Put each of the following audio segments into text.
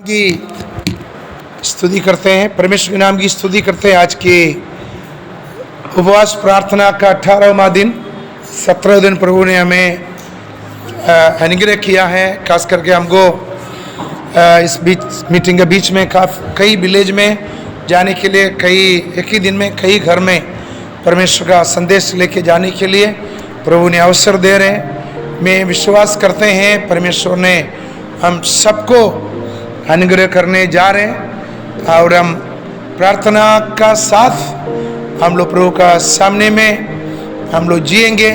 की स्तुति करते हैं, परमेश्वर के नाम की स्तुति करते हैं। आज के उपवास प्रार्थना का 18वां दिन, 17 दिन प्रभु ने हमें अनुग्रह किया है। खास करके हमको इस बीच मीटिंग के बीच में कई विलेज में जाने के लिए, एक ही दिन में कई घर में परमेश्वर का संदेश लेके जाने के लिए प्रभु ने अवसर दे रहे हैं। मैं विश्वास करते हैं परमेश्वर ने हम सबको अनुग्रह करने जा रहे हैं और हम प्रार्थना का साथ हम लोग प्रभु का सामने में हम लोग जिएंगे।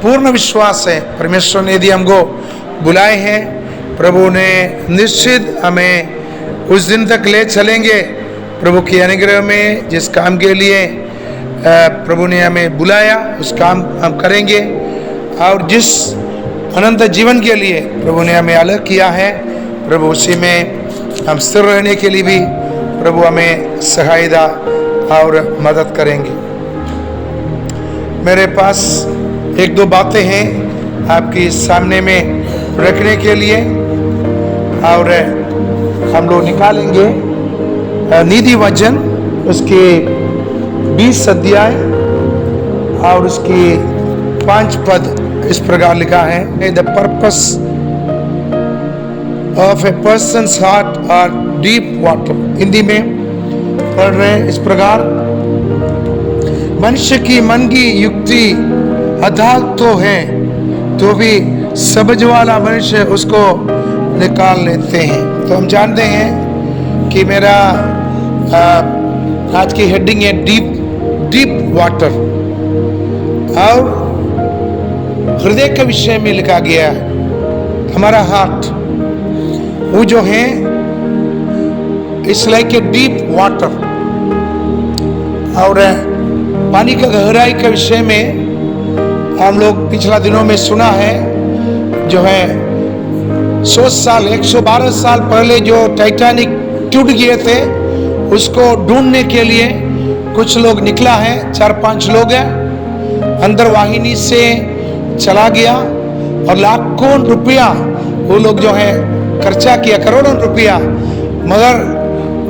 पूर्ण विश्वास है परमेश्वर ने यदि हमको बुलाए हैं, प्रभु ने निश्चित हमें उस दिन तक ले चलेंगे। प्रभु के अनुग्रह में जिस काम के लिए प्रभु ने हमें बुलाया उस काम हम करेंगे, और जिस अनंत जीवन के लिए प्रभु ने हमें अलग किया है, प्रभु उसी में हम स्थिर रहने के लिए भी प्रभु हमें सहायता और मदद करेंगे। मेरे पास एक दो बातें हैं आपके सामने में रखने के लिए, और हम लोग निकालेंगे नीति वचन उसके 20 अध्याय और उसके 5 पद। इस प्रकार लिखा है, the purpose of a person's heart are deep water. Hindi में पढ़ रहे हैं इस प्रकार, मनुष्य की मन की युक्ति अथाह तो है, तो भी समझ वाला मनुष्य उसको निकाल लेते हैं। तो हम जानते हैं कि मेरा आज की हेडिंग है डीप वाटर, और हृदय के विषय में लिखा गया है हमारा हार्ट वो जो है it's like a deep water. और पानी का गहराई के विषय में हम लोग पिछला दिनों में सुना है, जो है 112 साल पहले जो टाइटैनिक टूट गए थे उसको ढूंढने के लिए कुछ लोग निकला है, 4-5 लोग हैं, अंदर वाहिनी से चला गया और लाखों रुपया वो लोग जो है खर्चा किया, करोड़ों रुपया। मगर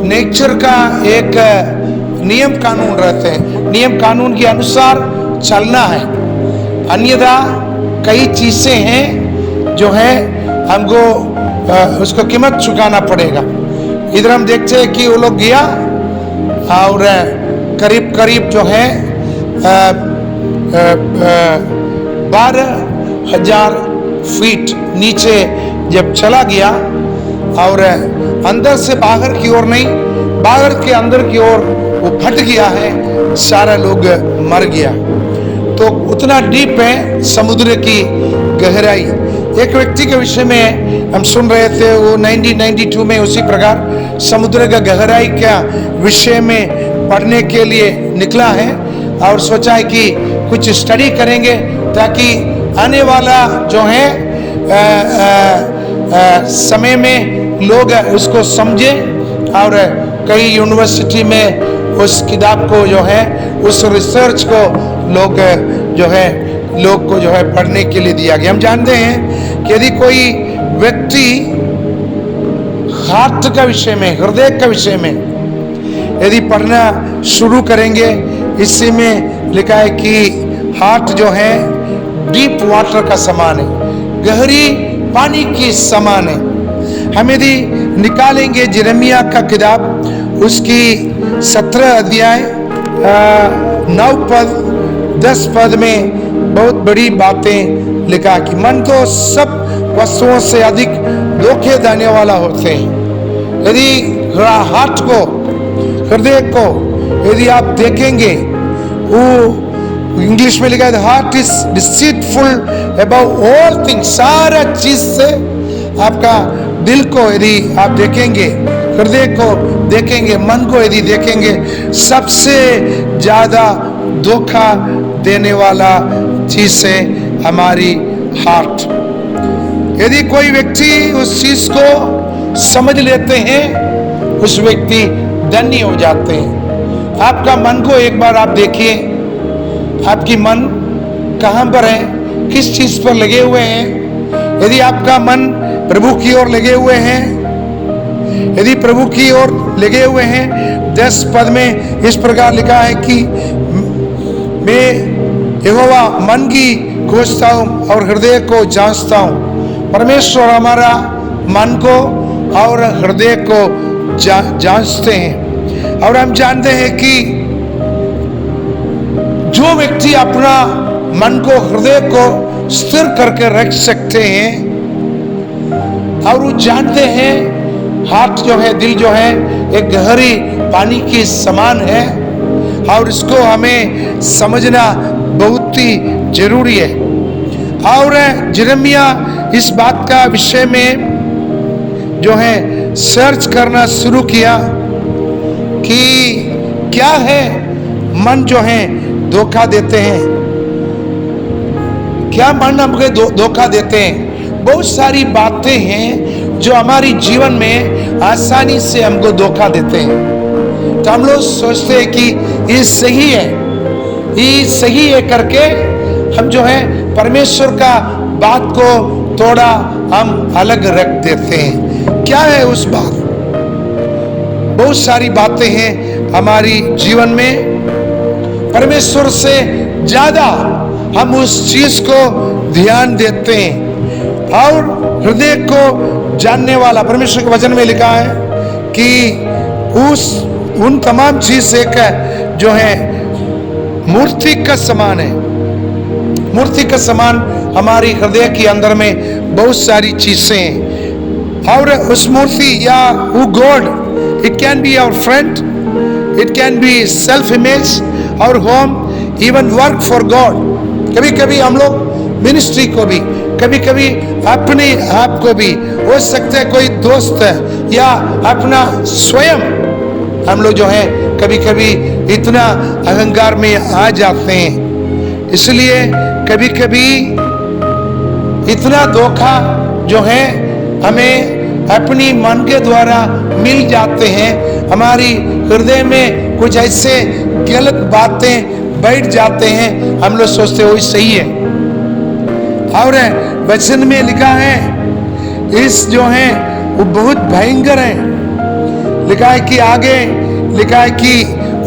नेचर का एक नियम कानून रहते हैं, नियम कानून के अनुसार चलना है, अन्यथा कई चीजें हैं जो है हमको उसको कीमत चुकाना पड़ेगा। इधर हम देखते हैं कि वो लोग गया और करीब करीब जो है 12,000 फीट नीचे जब चला गया, और अंदर से बाहर की ओर नहीं, बाहर के अंदर की ओर वो फट गया है, सारा लोग मर गया। तो उतना डीप है समुद्र की गहराई। एक व्यक्ति के विषय में हम सुन रहे थे, वो 1992 में उसी प्रकार समुद्र का गहराई का विषय में पढ़ने के लिए निकला है, और सोचा है कि कुछ स्टडी करेंगे ताकि आने वाला जो है समय में लोग उसको समझे, और कई यूनिवर्सिटी में उस किताब को जो है उस रिसर्च को लोग को जो है पढ़ने के लिए दिया गया। हम जानते हैं कि यदि कोई व्यक्ति हार्ट का विषय में, हृदय का विषय में यदि पढ़ना शुरू करेंगे, इसी में लिखा है कि हार्ट जो है डीप वाटर का समान है, गहरी पानी की समान है। हम यदि निकालेंगे यिर्मयाह का किताब उसकी 17 अध्याय 9 पद 10 पद में बहुत बड़ी बातें लिखा कि मन तो सब वस्तुओं से अधिक धोखे देने वाला होते हैं। यदि हार्ट को, हृदय को यदि आप देखेंगे, वो इंग्लिश में लिखा है heart is deceitful above all things. सारा चीज से आपका दिल को यदि आप देखेंगे, हृदय को देखेंगे, मन को यदि देखेंगे, सबसे ज्यादा धोखा देने वाला चीज है हमारी हार्ट। यदि कोई व्यक्ति उस चीज को समझ लेते हैं, उस व्यक्ति धन्य हो जाते हैं। आपका मन को एक बार आप देखिए, आपकी मन कहां पर है, किस चीज पर लगे हुए हैं। यदि आपका मन प्रभु की ओर लगे हुए हैं, यदि प्रभु की ओर लगे हुए हैं, 10 पद में इस प्रकार लिखा है कि मैं यहोवा मन की खोजता हूँ और हृदय को जांचता हूँ। परमेश्वर हमारा मन को और हृदय को जांचते हैं। और हम जानते हैं कि जो व्यक्ति अपना मन को, हृदय को स्थिर करके रख सकते हैं और वो जानते हैं हाथ जो है, दिल जो है एक गहरी पानी के समान है और इसको हमें समझना बहुत ही जरूरी है। और यिर्मयाह इस बात का विषय में जो है सर्च करना शुरू किया कि क्या है मन जो है धोखा देते हैं, क्या मन हमको धोखा देते हैं। बहुत सारी बातें हैं जो हमारी जीवन में आसानी से हमको धोखा देते हैं। तो हम लोग सोचते हैं कि ये सही है, ये सही है करके हम जो है परमेश्वर का बात को थोड़ा हम अलग रख देते हैं। क्या है उस बात? बहुत सारी बातें हैं हमारी जीवन में, परमेश्वर से ज्यादा हम उस चीज को ध्यान देते हैं। और हृदय को जानने वाला, परमेश्वर के वचन में लिखा है कि उन तमाम चीज से जो है मूर्ति का समान है। मूर्ति का समान हमारी हृदय के अंदर में बहुत सारी चीजें हैं। और उस मूर्ति या वो God, it can be our friend, it can be self image, और home, even work for God. कभी कभी हम लोग मिनिस्ट्री को भी, कभी कभी अपने आप को भी, हो सकता है कोई दोस्त या अपना स्वयं, हम लोग जो है कभी कभी इतना अहंकार में आ जाते हैं। इसलिए कभी कभी इतना धोखा जो है हमें अपनी मन के द्वारा मिल जाते हैं। हमारी हृदय में कुछ ऐसे गलत बातें बैठ जाते हैं, हम लोग सोचते हैं वही सही है। और वचन में लिखा है, इस जो है वो बहुत भयंकर है। लिखा है कि आगे लिखा है कि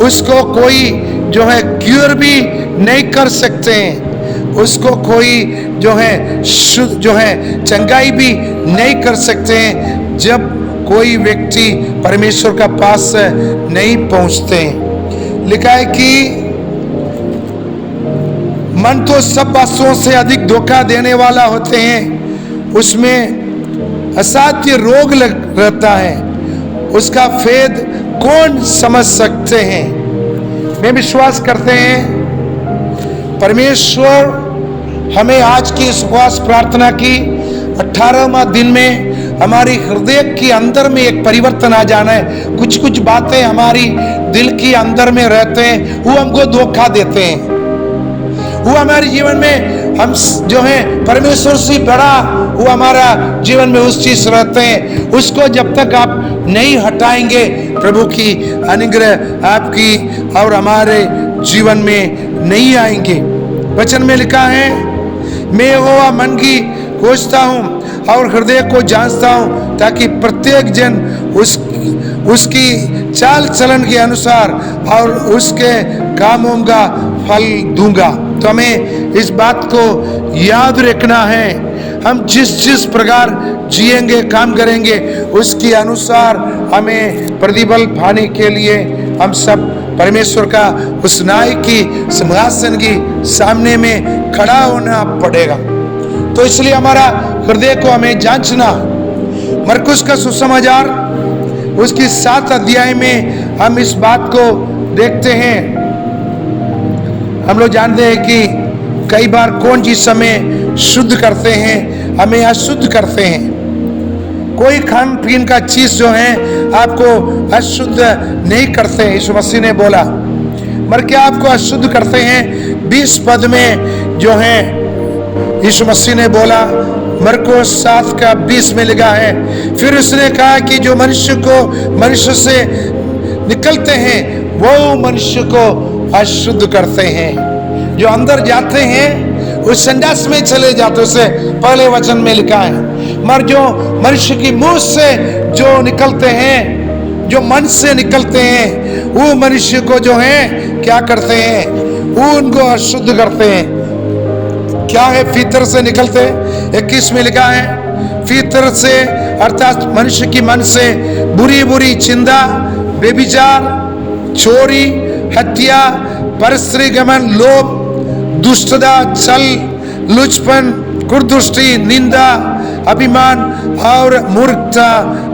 उसको कोई जो है क्यूर भी नहीं कर सकते हैं, उसको कोई जो है शुद्ध जो है चंगाई भी नहीं कर सकते हैं जब कोई व्यक्ति परमेश्वर का पास नहीं पहुंचते हैं। लिखा है कि मन तो सब वस्तुओं से अधिक धोखा देने वाला होते हैं, उसमें असाध्य रोग रहता है, उसका फेद कौन समझ सकते हैं। मैं विश्वास करते हैं परमेश्वर हमें आज की उपवास प्रार्थना की 18वां दिन में हमारी हृदय के अंदर में एक परिवर्तन आ जाना है। कुछ कुछ बातें हमारी दिल के अंदर में रहते हैं, वो हमको धोखा देते हैं। वो हमारे जीवन में हम जो है परमेश्वर से बड़ा वो हमारा जीवन में उस चीज रहते हैं, उसको जब तक आप नहीं हटाएंगे प्रभु की अनुग्रह आपकी और हमारे जीवन में नहीं आएंगे। वचन में लिखा है, मैं यहोवा मन की खोजता हूँ और हृदय को जांचता हूँ, ताकि प्रत्येक जन उसकी चाल चलन के अनुसार और उसके कामों का फल दूंगा। तो हमें इस बात को याद रखना है, हम जिस प्रकार जिएंगे, काम करेंगे, उसके अनुसार हमें प्रतिफल पाने के लिए हम सब परमेश्वर का उस न्याय की सिंहासन की सामने में खड़ा होना पड़ेगा। तो इसलिए हमारा हृदय को हमें जांचना। मरकुस का सुसमाचार उसकी 7 अध्याय में हम इस बात को देखते हैं। हम लोग जानते हैं कि कई बार कौन चीज हमें शुद्ध करते हैं, हमें अशुद्ध करते हैं। कोई खान पीन का चीज जो है आपको अशुद्ध नहीं करते हैं। यीशु मसीह ने बोला, मगर क्या आपको अशुद्ध करते हैं? 20 पद में जो है यीशु मसीह ने बोला, मरकुस 7:20 में लिखा है, फिर उसने कहा कि जो मनुष्य से निकलते हैं वो मनुष्य को अशुद्ध करते हैं। जो अंदर जाते हैं उस संडास में चले जाते, उसे पहले वचन में लिखा है। मगर जो मनुष्य की मुंह से जो निकलते हैं, जो मन से निकलते हैं, वो मनुष्य को जो है क्या करते हैं, वो उनको अशुद्ध करते हैं। क्या है? फीतर से निकलते। 21 में लिखा है, फीतर से अर्थात मनुष्य की मन से बुरी बुरी चिंता, बेविचार, चोरी, हत्या, परस्त्री गमन, लोभ, दुष्टता, छल, लुचपन, कुदृष्टि, निंदा, अभिमान और मूर्खता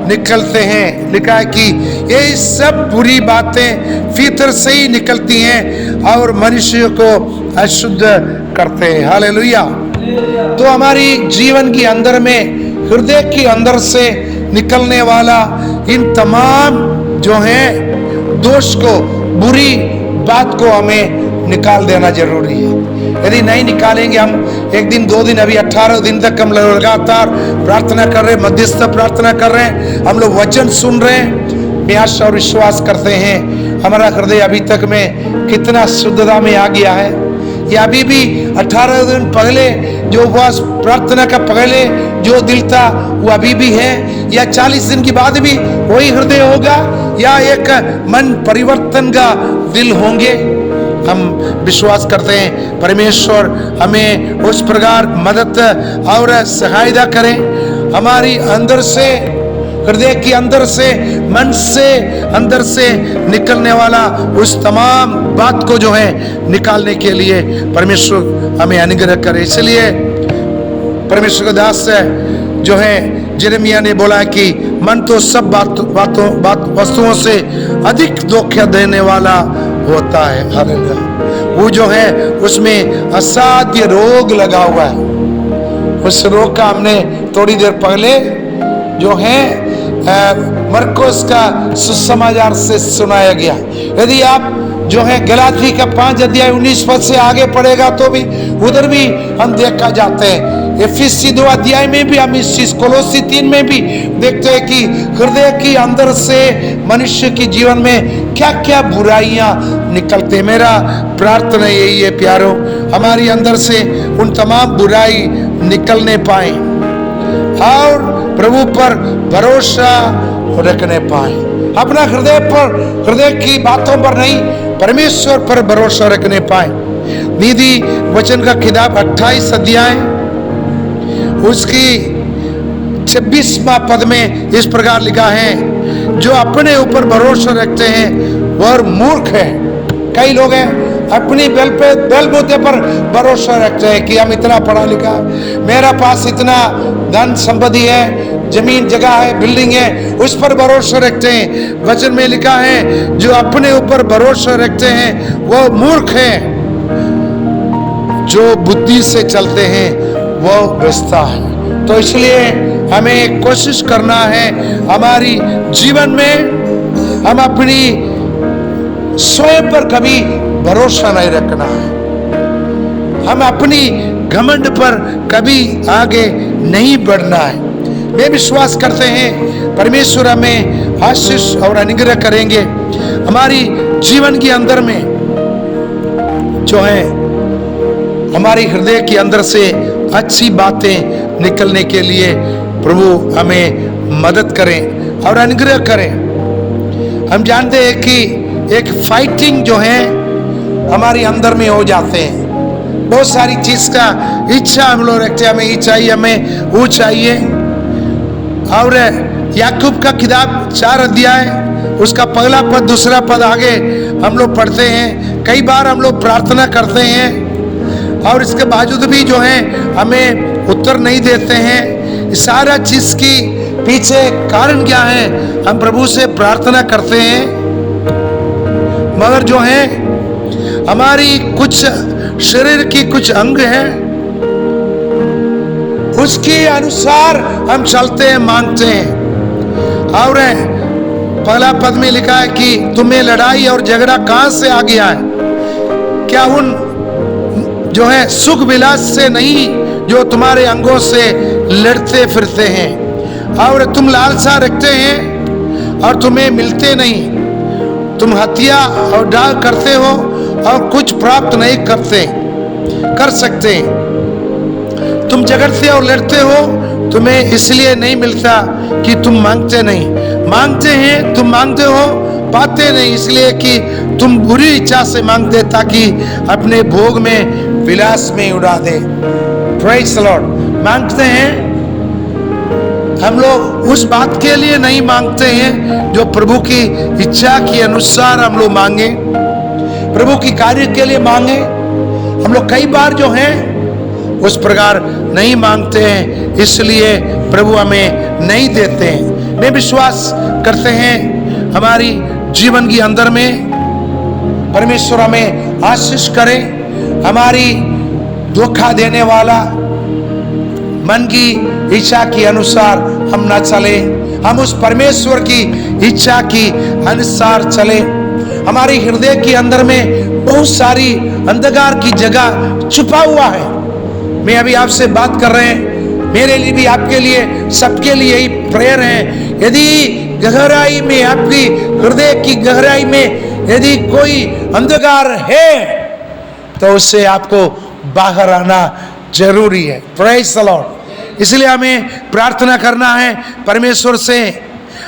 निकलते हैं। लिखा है कि ये सब बुरी बातें फीतर से ही निकलती हैं और मनुष्य को अशुद्ध करते हैं। हालेलुया। तो हमारी जीवन के अंदर में, हृदय के अंदर से निकलने वाला इन तमाम जो है दोष को, बुरी बात को हमें निकाल देना जरूरी है। यदि नहीं निकालेंगे, हम एक दिन, 2 दिन, अभी 18 दिन तक हम लगातार प्रार्थना कर रहे हैं, मध्यस्थ प्रार्थना कर रहे हैं, हम लोग वचन सुन रहे हैं, मैं आशा और विश्वास करते हैं हमारा हृदय अभी तक में कितना शुद्धता में आ गया है। या अभी भी 18 दिन पहले जो उपवास प्रार्थना का पहले जो दिल था वो अभी भी है, या 40 दिन के बाद भी वही हृदय होगा, या एक मन परिवर्तन का दिल होंगे। हम विश्वास करते हैं परमेश्वर हमें उस प्रकार मदद और सहायता करें। हमारी अंदर से, हृदय के अंदर से, मन से, अंदर से निकलने वाला उस तमाम बात को जो है निकालने के लिए परमेश्वर हमें अनुग्रह करे। इसलिए परमेश्वर का दास जो है यिर्मयाह ने बोला कि मन तो सब वस्तुओं से अधिक धोखा देने वाला होता है। हालेलुया। वो जो है उसमें असाध्य रोग लगा हुआ है। उस रोग का हमने थोड़ी देर पहले जो है मरकुस का सुसमाचार से सुनाया गया। यदि आप जो है गलाती का 5 अध्याय 19 पद से आगे पढ़ेगा तो भी उधर भी हम देखा जाते हैं। एफिसी 2 अध्याय में भी हम इस चीज, कोलोसी 3 में भी देखते हैं कि हृदय के अंदर से मनुष्य के जीवन में क्या क्या बुराइयां निकलते। मेरा प्रार्थना यही है प्यारों, हमारी अंदर से उन तमाम बुराई निकलने पाए और प्रभु पर भरोसा रखने पाए। अपना हृदय पर, हृदय की बातों पर नहीं, परमेश्वर पर भरोसा रखने पाए। नीति वचन का किताब 28 अध्याय उसकी 26वां पद में इस प्रकार लिखा है, जो अपने ऊपर भरोसा रखते हैं वह मूर्ख है। कई लोग हैं अपनी बलबूते पर भरोसा रखते हैं कि हम इतना पढ़ा लिखा, मेरा पास इतना धन संपत्ति है, जमीन जगह है, बिल्डिंग है, उस पर भरोसा रखते हैं। वचन में लिखा है जो अपने ऊपर भरोसा रखते हैं वो मूर्ख है, जो बुद्धि से चलते हैं वो बचता है। तो इसलिए हमें कोशिश करना है हमारी जीवन में हम अपनी स्वयं पर कभी भरोसा नहीं रखना है, हम अपनी घमंड पर कभी आगे नहीं बढ़ना है। मैं विश्वास करते हैं परमेश्वर हमें आशीष और अनुग्रह करेंगे। हमारी जीवन के अंदर में जो है हमारी हृदय के अंदर से अच्छी बातें निकलने के लिए प्रभु हमें मदद करें और अनुग्रह करें। हम जानते हैं कि एक फाइटिंग जो है हमारे अंदर में हो जाते हैं, बहुत सारी चीज का इच्छा हम लोग रखते हैं, हमें ये चाहिए, हमें वो चाहिए। और याकूब का किताब 4 अध्याय उसका पहला पद दूसरा पद आगे हम लोग पढ़ते हैं। कई बार हम लोग प्रार्थना करते हैं और इसके बावजूद भी जो है हमें उत्तर नहीं देते हैं। सारा चीज की पीछे कारण क्या है? हम प्रभु से प्रार्थना करते हैं मगर जो है हमारी कुछ शरीर की कुछ अंग हैं उसके अनुसार हम चलते हैं, मांगते हैं। और पहला पद में लिखा है कि तुम्हें लड़ाई और झगड़ा कहां से आ गया है? क्या उन जो है सुख विलास से नहीं जो तुम्हारे अंगों से लड़ते फिरते हैं? और तुम लालसा रखते हैं और तुम्हें मिलते नहीं, तुम हत्या और डाल करते हो और कुछ प्राप्त नहीं कर सकते। तुम झगड़ते और लड़ते हो तुम्हें इसलिए नहीं मिलता कि तुम मांगते नहीं, मांगते हैं, तुम मांगते हो, पाते नहीं इसलिए कि तुम बुरी इच्छा से मांगते ताकि अपने भोग में विलास में उड़ा दे। Praise the Lord. मांगते हैं हम लोग उस बात के लिए नहीं मांगते हैं जो प्रभु की इच्छा के अनुसार हम लोग मांगे, प्रभु की कार्य के लिए मांगे। हम लोग कई बार जो है उस प्रकार नहीं मांगते हैं, इसलिए प्रभु हमें नहीं देते हैं। मैं विश्वास करते हैं हमारी जीवन के अंदर में परमेश्वर हमें आशीष करे, हमारी धोखा देने वाला मन की इच्छा के अनुसार हम ना चले, हम उस परमेश्वर की इच्छा की अनुसार चले। हमारे हृदय के अंदर में बहुत सारी अंधकार की जगह छुपा हुआ है। मैं अभी आपसे बात कर रहे हैं, मेरे लिए भी, आपके लिए, सबके लिए यही प्रेयर है। यदि गहराई में, आपकी हृदय की गहराई में यदि कोई अंधकार है तो उससे आपको बाहर आना जरूरी है। Praise the Lord. इसलिए हमें प्रार्थना करना है परमेश्वर से,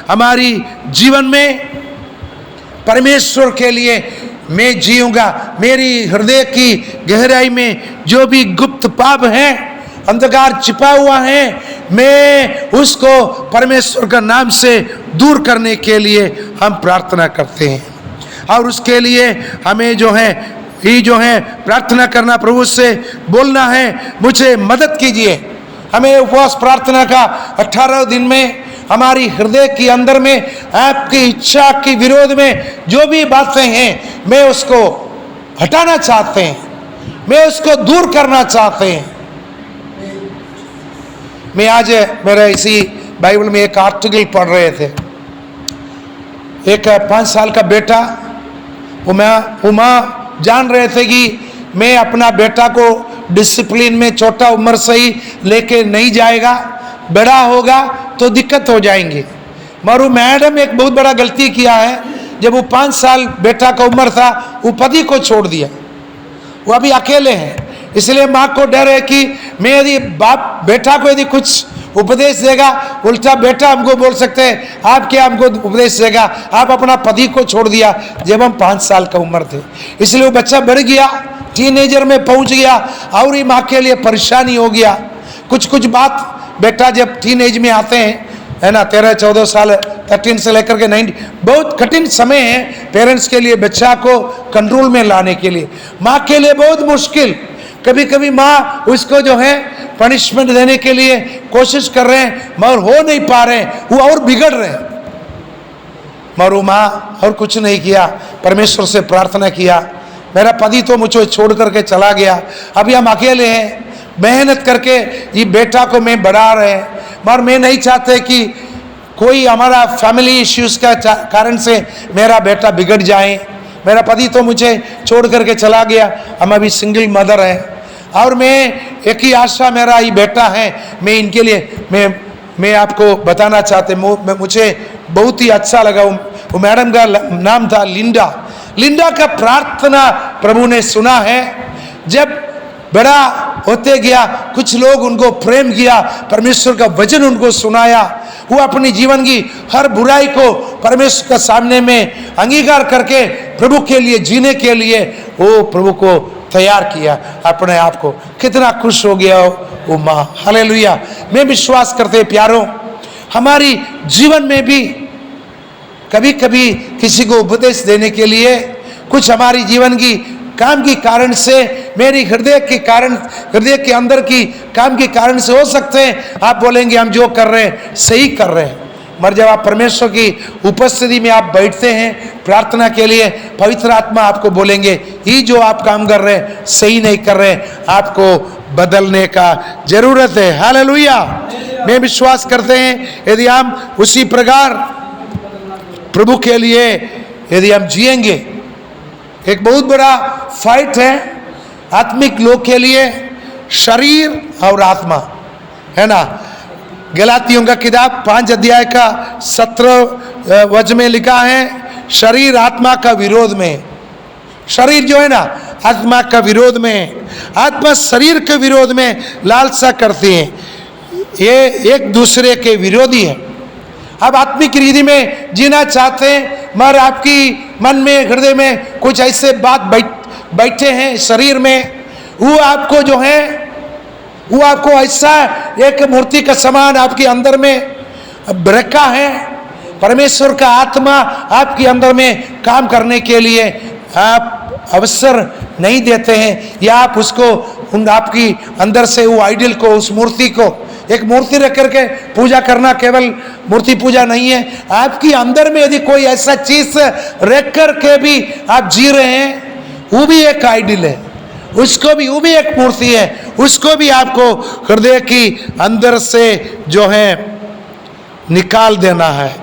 हमारी जीवन में परमेश्वर के लिए मैं जीऊंगा। मेरी हृदय की गहराई में जो भी गुप्त पाप है, अंधकार छिपा हुआ है, मैं उसको परमेश्वर का नाम से दूर करने के लिए हम प्रार्थना करते हैं। और उसके लिए हमें जो है प्रार्थना करना, प्रभु से बोलना है मुझे मदद कीजिए। हमें उपवास प्रार्थना का 18 दिन में हमारी हृदय के अंदर में आपकी इच्छा के विरोध में जो भी बातें हैं मैं उसको हटाना चाहते हैं, मैं उसको दूर करना चाहते हैं। मैं आज मेरा इसी बाइबल में एक आर्टिकल पढ़ रहे थे, एक 5 साल का बेटा, वो माँ जान रहे थे कि मैं अपना बेटा को डिसिप्लिन में छोटा उम्र से ही लेके नहीं जाएगा, बड़ा होगा तो दिक्कत हो जाएंगे। मगर मैडम एक बहुत बड़ा गलती किया है, जब वो 5 साल बेटा का उम्र था वो पति को छोड़ दिया, वो अभी अकेले हैं। इसलिए माँ को डर है कि मैं यदि बाप बेटा को यदि कुछ उपदेश देगा, उल्टा बेटा हमको बोल सकते हैं आप क्या हमको उपदेश देगा, आप अपना पति को छोड़ दिया जब हम 5 साल का उम्र थे। इसलिए वो बच्चा बढ़ गया, टीनेजर में पहुंच गया और ये माँ के लिए परेशानी हो गया। कुछ बात बेटा जब टीनेज में आते हैं, है ना, 13-14 साल, 13 से लेकर के 19, बहुत कठिन समय है पेरेंट्स के लिए बच्चा को कंट्रोल में लाने के लिए। माँ के लिए बहुत मुश्किल, कभी कभी माँ उसको जो है पनिशमेंट देने के लिए कोशिश कर रहे हैं मगर हो नहीं पा रहे हैं, वो और बिगड़ रहे हैं। मगर वो माँ और कुछ नहीं किया, परमेश्वर से प्रार्थना किया, मेरा पति तो मुझे छोड़ करके चला गया, अभी हम अकेले हैं, मेहनत करके ये बेटा को मैं बढ़ा रहे हैं, मगर मैं नहीं चाहते कि कोई हमारा फैमिली इश्यूज का कारण से मेरा बेटा बिगड़ जाए। मेरा पति तो मुझे छोड़ करके चला गया, हम अभी सिंगल मदर हैं और मैं एक ही आशा मेरा ये बेटा है, मैं इनके लिए मैं आपको बताना चाहते, मुझे बहुत ही अच्छा लगा। वो मैडम का नाम था लिंडा का प्रार्थना प्रभु ने सुना है। जब बड़ा होते गया कुछ लोग उनको प्रेम किया, परमेश्वर का वचन उनको सुनाया, वो अपनी जीवन की हर बुराई को परमेश्वर के सामने में अंगीकार करके प्रभु के लिए जीने के लिए वो प्रभु को तैयार किया अपने आप को। कितना खुश हो गया वो माँ, हालेलुया। मैं विश्वास करते प्यारों, हमारी जीवन में भी कभी कभी किसी को उपदेश देने के लिए कुछ हमारी जीवन की काम के कारण से, मेरी हृदय के अंदर की काम के कारण से हो सकते हैं आप बोलेंगे हम जो कर रहे हैं सही कर रहे हैं, मगर जब आप परमेश्वर की उपस्थिति में आप बैठते हैं प्रार्थना के लिए, पवित्र आत्मा आपको बोलेंगे ये जो आप काम कर रहे हैं सही नहीं कर रहे, आपको बदलने का जरूरत है। हालेलुया। मैं विश्वास करते हैं यदि हम उसी प्रकार प्रभु के लिए यदि हम जिएंगे, एक बहुत बड़ा फाइट है आत्मिक लोग के लिए, शरीर और आत्मा, है ना। गलातियों का किताब 5 अध्याय का 17 वचन में लिखा है, शरीर आत्मा का विरोध में, शरीर जो है ना आत्मा का विरोध में, आत्मा शरीर के विरोध में लालसा करती है। ये एक दूसरे के विरोधी है। आप आत्मिक रीति में जीना चाहते हैं, मगर आपकी मन में, हृदय में कुछ ऐसे बात बैठे हैं शरीर में, वो आपको जो है, वो आपको ऐसा एक मूर्ति का समान आपके अंदर में रखा है। परमेश्वर का आत्मा आपके अंदर में काम करने के लिए आप अवसर नहीं देते हैं, या आप उसको आपकी अंदर से वो आइडल को, उस मूर्ति को, एक मूर्ति रख करके पूजा करना केवल मूर्ति पूजा नहीं है। आपकी अंदर में यदि कोई ऐसा चीज रख करके भी आप जी रहे हैं, वो भी एक आइडल है, उसको भी, वो भी एक मूर्ति है, उसको भी आपको हृदय की अंदर से जो है निकाल देना है।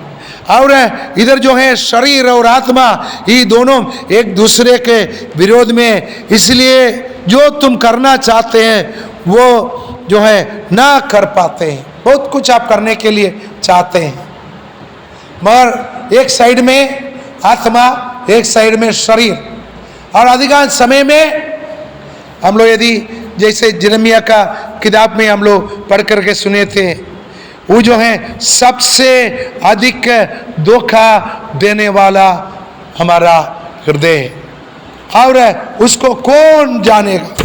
और इधर जो है शरीर और आत्मा, ये दोनों एक दूसरे के विरोध में, इसलिए जो तुम करना चाहते हैं वो जो है ना कर पाते हैं। बहुत कुछ आप करने के लिए चाहते हैं, मगर एक साइड में आत्मा, एक साइड में शरीर। और अधिकांश समय में हम लोग यदि जैसे यिर्मयाह का किताब में हम लोग पढ़ करके सुने थे, वो जो है सबसे अधिक धोखा देने वाला हमारा हृदय है, और उसको कौन जानेगा।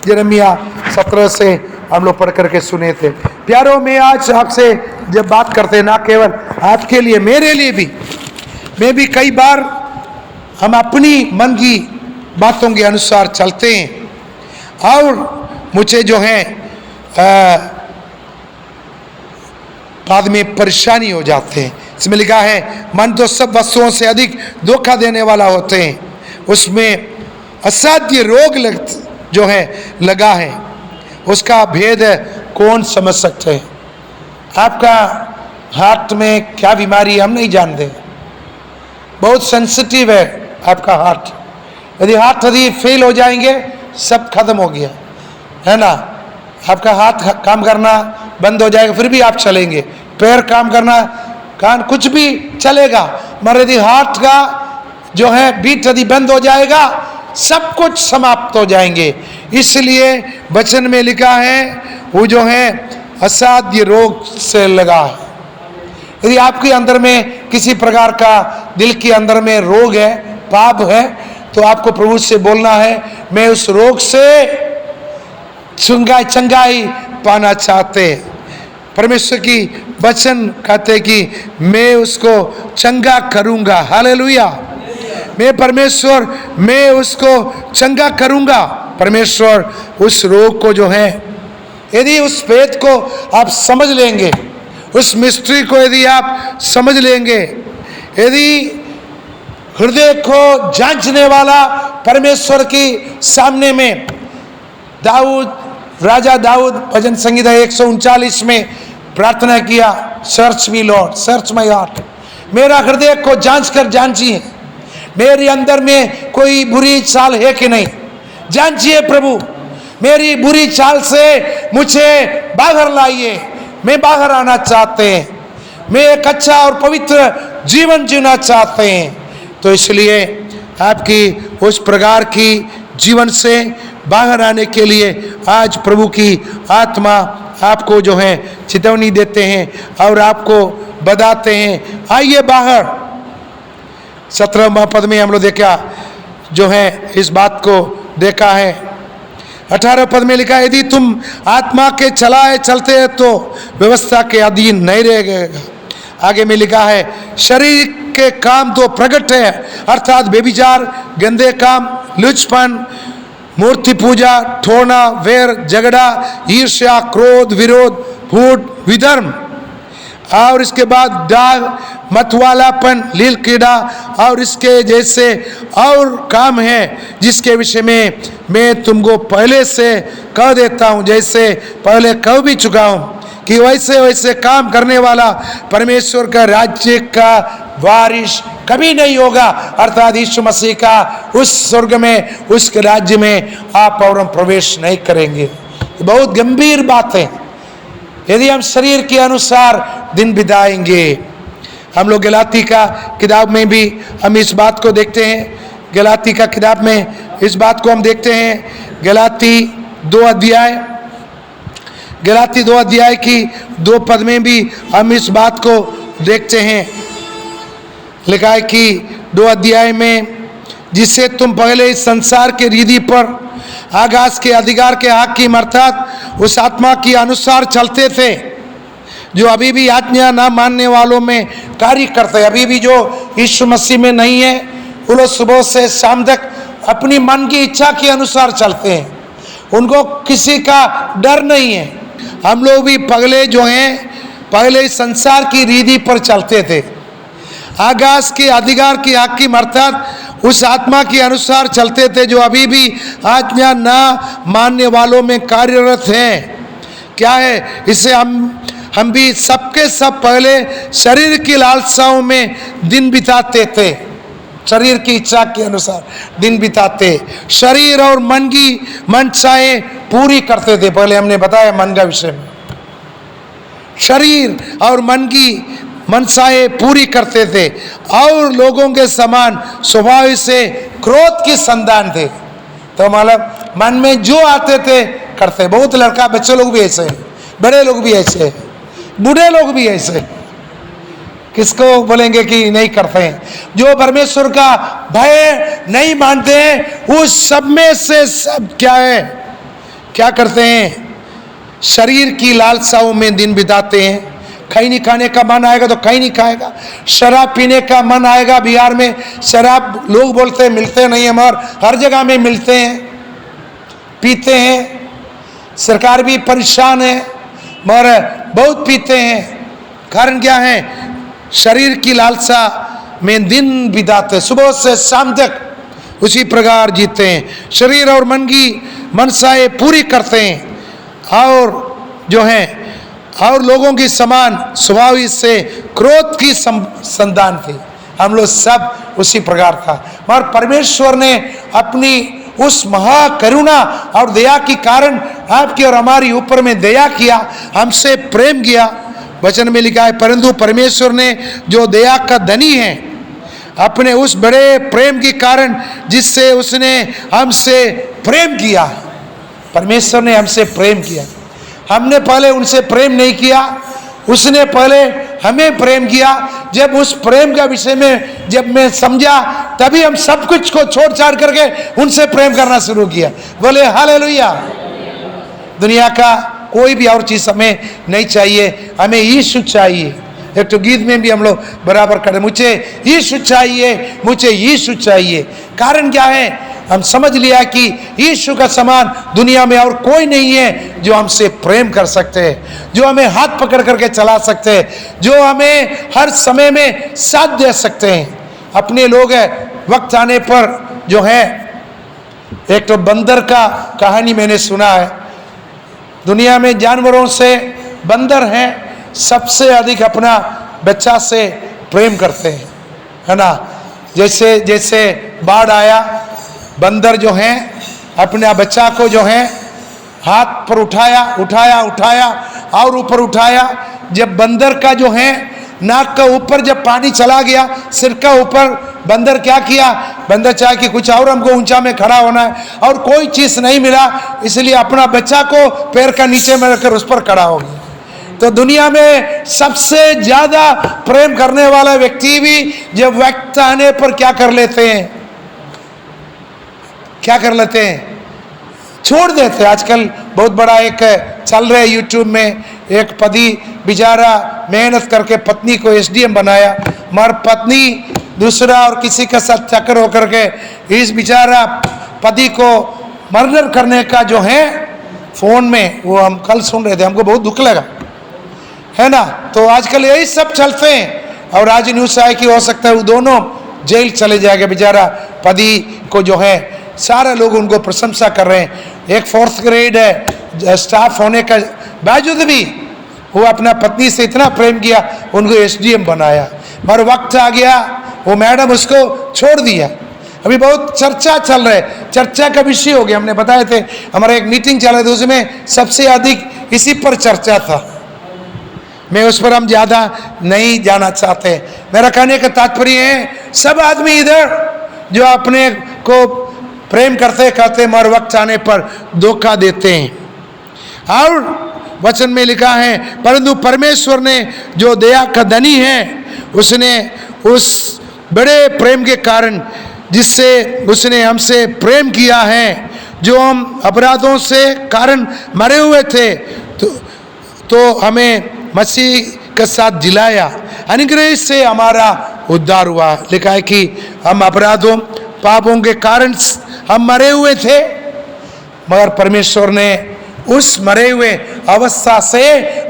यिर्मयाह 17 से हम लोग पढ़ करके सुने थे। प्यारो, मैं आज आपसे जब बात करते हैं, ना केवल आपके लिए, मेरे लिए भी, मैं भी कई बार हम अपनी मन की बातों के अनुसार चलते हैं, और मुझे जो है बाद में परेशानी हो जाते हैं। इसमें लिखा है, मन तो सब वस्तुओं से अधिक धोखा देने वाला होते हैं, उसमें असाध्य रोग जो है लगा है, उसका भेद कौन समझ सकते हैं। आपका हार्ट में क्या बीमारी हम नहीं जानते, बहुत सेंसिटिव है आपका हार्ट। यदि हार्ट यदि फेल हो जाएंगे, सब खत्म हो गया, है ना। आपका हाथ काम करना बंद हो जाएगा, फिर भी आप चलेंगे। पैर काम करना, कान, कुछ भी चलेगा, मगर यदि हार्ट का जो है बीट यदि बंद हो जाएगा, सब कुछ समाप्त हो जाएंगे। इसलिए वचन में लिखा है, वो जो है असाध्य रोग से लगा है। यदि आपके अंदर में किसी प्रकार का दिल के अंदर में रोग है, पाप है, तो आपको प्रभु से बोलना है, मैं उस रोग से चंगाई पाना चाहते हैं। परमेश्वर की वचन कहते कि मैं उसको चंगा करूंगा। हालेलुया। मैं परमेश्वर, मैं उसको चंगा करूंगा। परमेश्वर उस रोग को जो है, यदि उस भेद को आप समझ लेंगे, उस मिस्ट्री को यदि आप समझ लेंगे, यदि हृदय को जांचने वाला परमेश्वर की सामने में, दाऊद, राजा दाऊद भजन संहिता 139 में प्रार्थना किया, search me Lord, search my heart, मेरा हृदय को जांच कर जांचिए, मेरे अंदर में कोई बुरी चाल है कि नहीं, जांचिए प्रभु, मेरी बुरी चाल से मुझे बाहर लाइए, मैं बाहर आना चाहते हैं, मैं एक अच्छा और पवित्र जीवन जीना चाहते हैं। तो इसलिए आपकी उस प्रकार की जीवन से बाहर आने के लिए आज प्रभु की आत्मा आपको जो है चेतावनी देते हैं और आपको बताते हैं, आइए बाहर। 17वां पद में हम लोग देखा जो है इस बात को देखा है। 18 पद में लिखा है, यदि तुम आत्मा के चलाए चलते हैं तो व्यवस्था के अधीन नहीं रहेगा। आगे में लिखा है, शरीर के काम तो प्रकट है, अर्थात व्यभिचार, गंदे काम, लुचपन, मूर्ति पूजा, ठोना, वैर, झगड़ा, ईर्ष्या, क्रोध, विरोध, फूट, विधर्म, और इसके बाद दाग, मतवालापन, लील कीड़ा और इसके जैसे और काम है, जिसके विषय में मैं तुमको पहले से कह देता हूँ, जैसे पहले कह भी चुका हूँ कि वैसे वैसे काम करने वाला परमेश्वर का राज्य का वारिस कभी नहीं होगा। अर्थात यीशु मसीह का उस स्वर्ग में, उस राज्य में आप और हम प्रवेश नहीं करेंगे। बहुत गंभीर बात है यदि हम शरीर के अनुसार दिन बिताएंगे। हम लोग गलाती का किताब में भी हम इस बात को देखते हैं। गलाती का किताब में इस बात को हम देखते हैं। गलाती 2 अध्याय, गलाती 2 अध्याय की 2 पद में भी हम इस बात को देखते हैं। लिखा है कि 2 अध्याय में, जिससे तुम पहले इस संसार के रीति पर आकाश के अधिकार के हाकिम अर्थात उस आत्मा के अनुसार चलते थे जो अभी भी आज्ञा ना मानने वालों में कार्य करते हैं। अभी भी जो यीशु मसीह में नहीं है वो लोग सुबह से शाम तक अपनी मन की इच्छा के अनुसार चलते हैं, उनको किसी का डर नहीं है। हम लोग भी पगले जो हैं पहले इस संसार की रीति पर चलते थे, आकाश के अधिकार की हाकिम अर्थात उस आत्मा के अनुसार चलते थे जो अभी भी आज्ञा ना मानने वालों में कार्यरत हैं। क्या है? इससे हम भी सबके सब पहले शरीर की लालसाओं में दिन बिताते थे, शरीर की इच्छा के अनुसार दिन बिताते, शरीर और मन की मनसाएं पूरी करते थे। पहले हमने बताया मन का विषय में, शरीर और मन की मनसाएं पूरी करते थे और लोगों के समान स्वभाव से क्रोध की संतान थे। तो मतलब मन में जो आते थे करते। बहुत लड़का बच्चे लोग भी ऐसे हैं, बड़े लोग भी ऐसे हैं, बूढ़े लोग भी ऐसे। किसको बोलेंगे कि नहीं करते हैं? जो परमेश्वर का भय नहीं मानते हैं उस सब में से सब क्या है, क्या करते हैं? शरीर की लालसाओं में दिन बिताते हैं। कहीं नहीं खाने का मन आएगा तो कहीं नहीं खाएगा, शराब पीने का मन आएगा। बिहार में शराब लोग बोलते हैं मिलते नहीं है, मगर हर जगह में मिलते हैं, पीते हैं। सरकार भी परेशान है मगर बहुत पीते हैं। कारण क्या है? शरीर की लालसा में दिन बिताते, सुबह से शाम तक उसी प्रकार जीते हैं। शरीर और मन की मनसाएं पूरी करते हैं और जो है और लोगों की समान स्वभाव से क्रोध की संतान थी। हम लोग सब उसी प्रकार था, मगर परमेश्वर ने अपनी उस महाकरुणा और दया के कारण आपकी और हमारी ऊपर में दया किया, हमसे प्रेम किया। वचन में लिखा है, परंतु परमेश्वर ने जो दया का धनी है अपने उस बड़े प्रेम के कारण जिससे उसने हमसे प्रेम किया। परमेश्वर ने हमसे प्रेम किया, हमने पहले उनसे प्रेम नहीं किया, उसने पहले हमें प्रेम किया। जब उस प्रेम का विषय में जब मैं समझा तभी हम सब कुछ को छोड़ छाड़ करके उनसे प्रेम करना शुरू किया। बोले हालेलुया। दुनिया का कोई भी और चीज़ हमें नहीं चाहिए, हमें यीशु चाहिए। एक तो गीत में भी हम लोग बराबर करें, मुझे यीशु चाहिए, मुझे यीशु चाहिए। कारण क्या है? हम समझ लिया कि यीशु का समान दुनिया में और कोई नहीं है जो हमसे प्रेम कर सकते हैं, जो हमें हाथ पकड़ करके चला सकते हैं, जो हमें हर समय में साथ दे सकते हैं। अपने लोग हैं वक्त आने पर जो है, एक तो बंदर का कहानी मैंने सुना है। दुनिया में जानवरों से बंदर हैं सबसे अधिक अपना बच्चा से प्रेम करते हैं, है ना। जैसे जैसे बाढ़ आया, बंदर जो हैं अपने बच्चा को जो है हाथ पर उठाया उठाया उठाया और ऊपर उठाया। जब बंदर का जो है नाक का ऊपर जब पानी चला गया, सिर का ऊपर, बंदर क्या किया? बंदर चाहे कि कुछ और हमको ऊंचा में खड़ा होना है और कोई चीज़ नहीं मिला, इसलिए अपना बच्चा को पैर का नीचे में रखकर उस पर खड़ा हो गया। तो दुनिया में सबसे ज़्यादा प्रेम करने वाला व्यक्ति भी जब वक्त आने पर क्या कर लेते हैं? क्या कर लेते हैं? छोड़ देते। आजकल बहुत बड़ा एक चल रहा है यूट्यूब में, एक पति बेचारा मेहनत करके पत्नी को एसडीएम बनाया, मगर पत्नी दूसरा और किसी के साथ चक्कर होकर के इस बेचारा पति को मर्डर करने का जो है फोन में, वो हम कल सुन रहे थे, हमको बहुत दुख लगा, है ना। तो आजकल यही सब चलते हैं और आज न्यूज़ आया कि हो सकता है वो दोनों जेल चले जाएंगे। बेचारा पति को जो है सारे लोग उनको प्रशंसा कर रहे हैं। एक 4th ग्रेड है स्टाफ होने का बावजूद भी वो अपना पत्नी से इतना प्रेम किया, उनको एसडीएम बनाया, मगर वक्त आ गया वो मैडम उसको छोड़ दिया। अभी बहुत चर्चा चल रहा है, चर्चा का विषय हो गया। हमने बताए थे, हमारा एक मीटिंग चल रही थी, उसमें सबसे अधिक इसी पर चर्चा था। मैं उस पर हम ज़्यादा नहीं जाना चाहते। मेरा कहने का तात्पर्य है, सब आदमी इधर जो अपने को प्रेम करते करते मर वक्त आने पर धोखा देते हैं। और वचन में लिखा है, परंतु परमेश्वर ने जो दया का धनी है, उसने उस बड़े प्रेम के कारण जिससे उसने हमसे प्रेम किया है, जो हम अपराधों से कारण मरे हुए थे तो हमें मसीह के साथ जिलाया, अनुग्रह से हमारा उद्धार हुआ। लिखा है कि हम अपराधों पापों के कारण हम मरे हुए थे, मगर परमेश्वर ने उस मरे हुए अवस्था से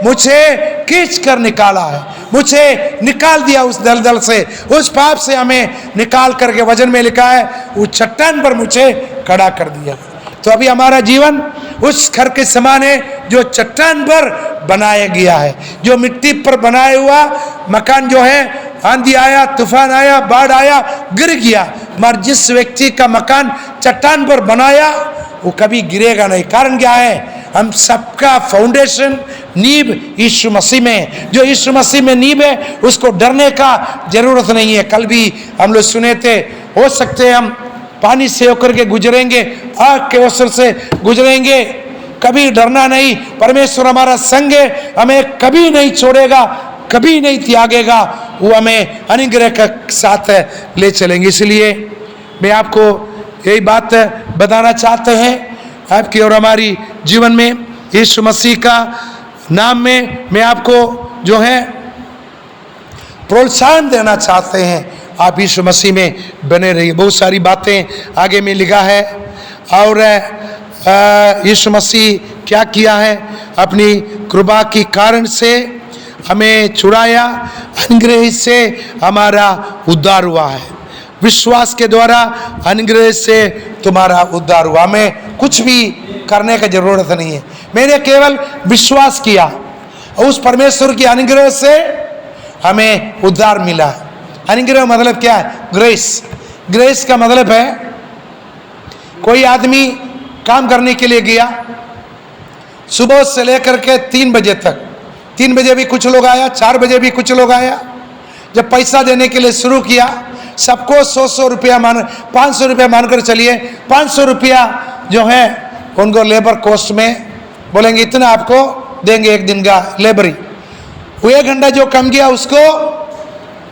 मुझे खींच कर निकाला है, मुझे निकाल दिया उस दलदल से, उस पाप से हमें निकाल करके, वचन में लिखा है, उस चट्टान पर मुझे खड़ा कर दिया। तो अभी हमारा जीवन उस घर के समान है जो चट्टान पर बनाया गया है, जो मिट्टी पर बनाया हुआ मकान जो है, आंधी आया, तूफान आया, बाढ़ आया, गिर गया। मगर जिस व्यक्ति का मकान चट्टान पर बनाया वो कभी गिरेगा नहीं। कारण क्या है? हम सबका फाउंडेशन नींव यीशु मसीह में, जो यीशु मसीह में नींव है उसको डरने का जरूरत नहीं है। कल भी हम लोग सुने थे, हो सकते हैं हम पानी से होकर के गुजरेंगे, आग के अवसर से गुजरेंगे, कभी डरना नहीं। परमेश्वर हमारा संग है, हमें कभी नहीं छोड़ेगा, कभी नहीं त्यागेगा, वो हमें अनुग्रह के साथ ले चलेंगे। इसलिए मैं आपको यही बात बताना चाहते हैं आपकी और हमारी जीवन में, यीशु मसीह का नाम में मैं आपको जो है प्रोत्साहन देना चाहते हैं, आप यीशु मसीह में बने रहिए। बहुत सारी बातें आगे में लिखा है, और यीशु मसीह क्या किया है, अपनी कृपा के कारण से हमें छुड़ाया, अनुग्रह से हमारा उद्धार हुआ है। विश्वास के द्वारा अनुग्रह से तुम्हारा उद्धार हुआ। हमें कुछ भी करने की जरूरत नहीं है, मैंने केवल विश्वास किया, उस परमेश्वर की अनुग्रह से हमें उद्धार मिला। अनुग्रह मतलब क्या है? ग्रेस। ग्रेस का मतलब है, कोई आदमी काम करने के लिए गया, सुबह से लेकर के 3 बजे तक, 3 बजे भी कुछ लोग आया, 4 बजे भी कुछ लोग आया। जब पैसा देने के लिए शुरू किया, सबको 100 रुपया 500 रुपया मानकर चलिए, 500 रुपया जो है उनको लेबर कॉस्ट में बोलेंगे, इतना आपको देंगे एक दिन का लेबरी। वो 1 घंटा जो कम गया उसको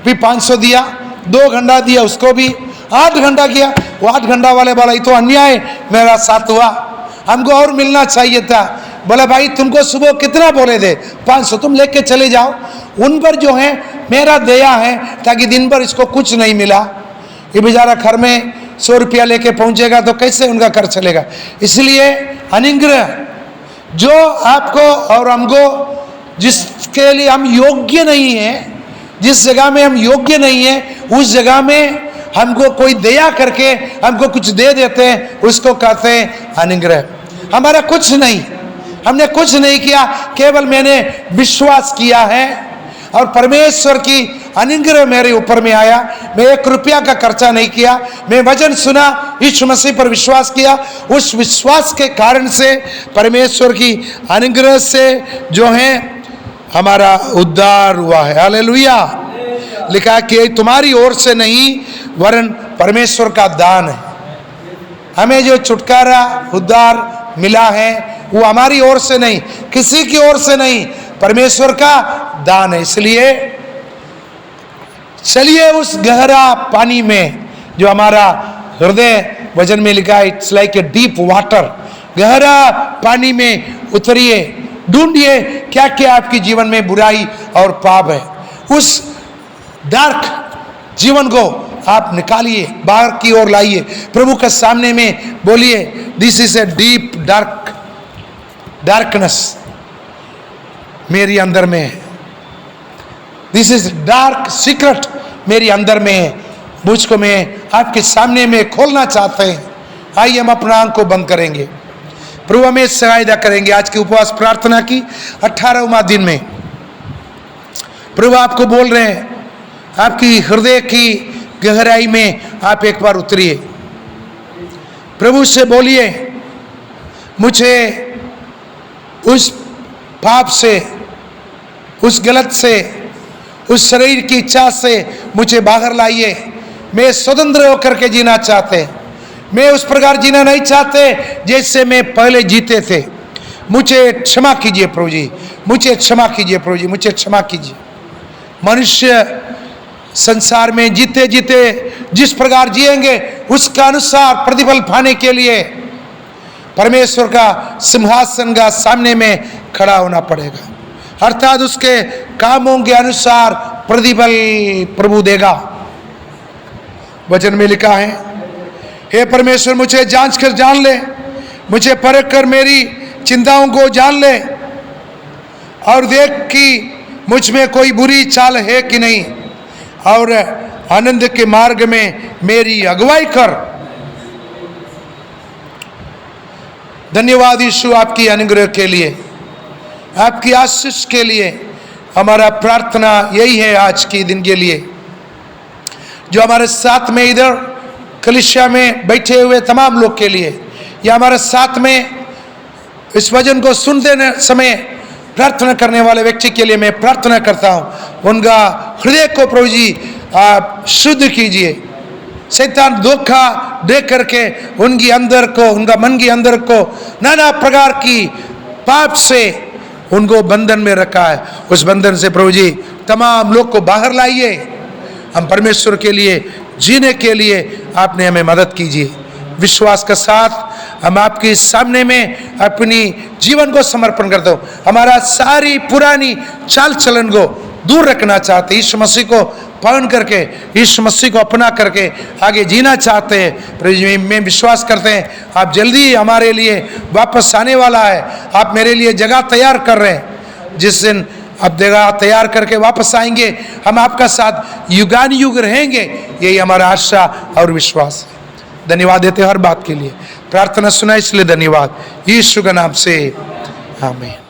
भी 500 दिया, 2 घंटा दिया उसको भी, 8 घंटा किया, वो 8 घंटा वाले बोला, ये तो अन्याय मेरा साथ हुआ, हमको और मिलना चाहिए था। बोला, भाई तुमको सुबह कितना बोले थे? 500, तुम लेके चले जाओ। उन पर जो है मेरा दया है, ताकि दिन भर इसको कुछ नहीं मिला, ये बेचारा घर में 100 रुपया लेके पहुंचेगा तो कैसे उनका घर चलेगा। इसलिए अनुग्रह जो आपको और हमको, जिसके लिए हम योग्य नहीं है, जिस जगह में हम योग्य नहीं है, उस जगह में हमको कोई दया करके हमको कुछ दे देते हैं, उसको कहते हैं अनुग्रह। हमारा कुछ नहीं, हमने कुछ नहीं किया, केवल मैंने विश्वास किया है और परमेश्वर की अनुग्रह मेरे ऊपर में आया। मैं 1 रुपया का खर्चा नहीं किया, मैं वचन सुना, यीशु मसीह पर विश्वास किया, उस विश्वास के कारण से परमेश्वर की अनुग्रह से जो है हमारा उद्धार हुआ है। हालेलुया। लिखा है कि तुम्हारी ओर से नहीं वरन परमेश्वर का दान है। हमें जो छुटकारा उद्धार मिला है वो हमारी ओर से नहीं, किसी की ओर से नहीं, परमेश्वर का दान है। इसलिए चलिए उस गहरा पानी में जो हमारा हृदय, वचन में लिखा है, it's like a deep water, गहरा पानी में उतरिए, ढूंढिए क्या क्या आपके जीवन में बुराई और पाप है। उस डार्क जीवन को आप निकालिए, बाहर की ओर लाइए, प्रभु के सामने में बोलिए, this is a deep darkness मेरी अंदर में है, दिस इज डार्क सीक्रेट मेरी अंदर में है, मुझको मैं आपके सामने में खोलना चाहते हैं। आइए हम अपना आंख को बंद करेंगे, प्रभु हमें सहायता करेंगे। आज की उपवास प्रार्थना की 18वां दिन में प्रभु आपको बोल रहे हैं, आपकी हृदय की गहराई में आप एक बार उतरिए, प्रभु से बोलिए, मुझे उस पाप से, उस गलत से, उस शरीर की इच्छा से मुझे बाहर लाइए। मैं स्वतंत्र होकर के जीना चाहते, मैं उस प्रकार जीना नहीं चाहते जैसे मैं पहले जीते थे। मुझे क्षमा कीजिए प्रभु जी, मुझे क्षमा कीजिए प्रभु जी, मुझे क्षमा कीजिए। मनुष्य संसार में जीते जीते जिस प्रकार जिएंगे उसका अनुसार प्रतिफल पाने के लिए परमेश्वर का सिंहासन का सामने में खड़ा होना पड़ेगा, अर्थात उसके कामों के अनुसार प्रतिफल प्रभु देगा। वचन में लिखा है, हे परमेश्वर मुझे जांच कर जान ले, मुझे परख कर मेरी चिंताओं को जान ले और देख कि मुझ में कोई बुरी चाल है कि नहीं, और आनंद के मार्ग में मेरी अगुवाई कर। धन्यवाद यीशु आपकी अनुग्रह के लिए, आपकी आशीष के लिए। हमारा प्रार्थना यही है आज के दिन के लिए। जो हमारे साथ में इधर कलीसिया में बैठे हुए तमाम लोग के लिए, या हमारे साथ में इस वचन को सुनते समय प्रार्थना करने वाले व्यक्ति के लिए मैं प्रार्थना करता हूँ, उनका हृदय को प्रभु जी आप शुद्ध कीजिए। शैतान धोखा दे करके उनकी अंदर को, उनका मन के अंदर को नाना प्रकार की पाप से उनको बंधन में रखा है। उस बंधन से प्रभु जी तमाम लोग को बाहर लाइए। हम परमेश्वर के लिए जीने के लिए आपने हमें मदद कीजिए। विश्वास के साथ हम आपके सामने में अपनी जीवन को समर्पण करते हो। हमारा सारी पुरानी चाल चलन को दूर रखना चाहते, यीशु मसीह को पालन करके, यीशु मसीह को अपना करके आगे जीना चाहते हैं। मैं विश्वास करते हैं आप जल्दी हमारे लिए वापस आने वाला है। आप मेरे लिए जगह तैयार कर रहे हैं। जिस दिन आप जगह तैयार करके वापस आएंगे, हम आपका साथ युगान युग रहेंगे। यही हमारा आशा और विश्वास है। धन्यवाद देते हर बात के लिए। प्रार्थना सुना इसलिए धन्यवाद। यीशु के नाम से आमीन।